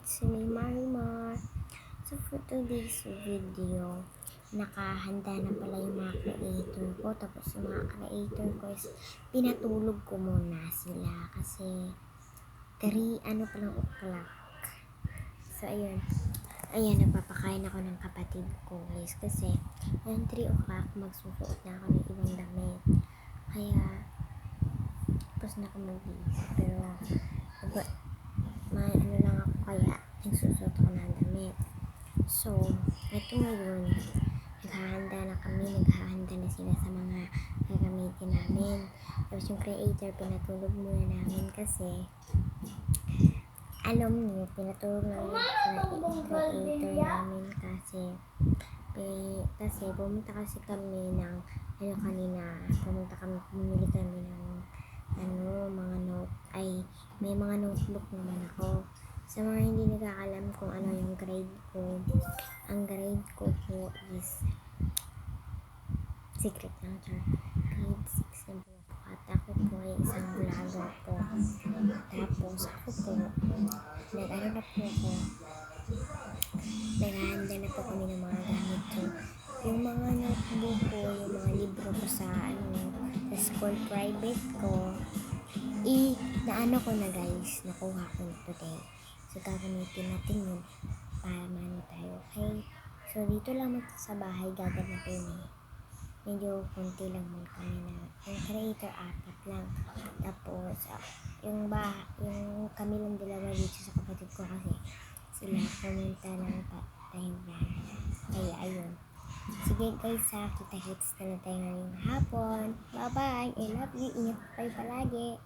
it's me Marimar. So for today's video, nakahanda na pala yung mga creator ko. Tapos yung mga creator ko is pinatulog ko muna sila kasi 3 palang o'clock. So ayun, nagpapakain ako ng kapatid ko guys kasi 3 o'clock magsusuot na ako ng ibang damit. Kaya tapos na ako mag-iis. Pero lang ako kaya nagsusot ako ng damit. So ito ngayon, naghahanda na sila sa mga gagamitin namin. Tapos yung creator, pinatulog muna namin kasi alam niyo, pinatulog na yung creator namin kasi pumunta kasi kami ng bumili kami ng mga may mga notebook naman ako. Sa mga hindi nagkakalam kung ano yung grade ko, ang grade ko po is secret lang, grade 6 na po ako at ako po ay isang vlogger po. Tapos ako po naghahanda na po kami ng mga gamit ko, yung mga notebook ko, yung mga libro ko sa school private ko, nakuha ko na today. So gagamitin natin yun para tayo. Okay, so dito lang sa bahay gaganapin medyo konti lang muna kami na yung creator 4 lang. Tapos yung kami lang dalawa dito sa kapatid ko kasi sila pumunta ng Thailand. Kaya ayun, sige guys, kita-hits na tayo ngayong hapon. Bye bye, I love you, ingat kayo palagi.